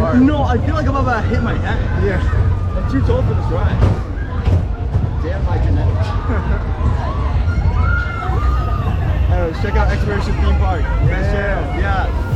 I feel like I'm about to hit my head. Yeah. I'm too tall for this ride. Damn my genetics. Anyways, check out Exploration Theme Park. Yeah.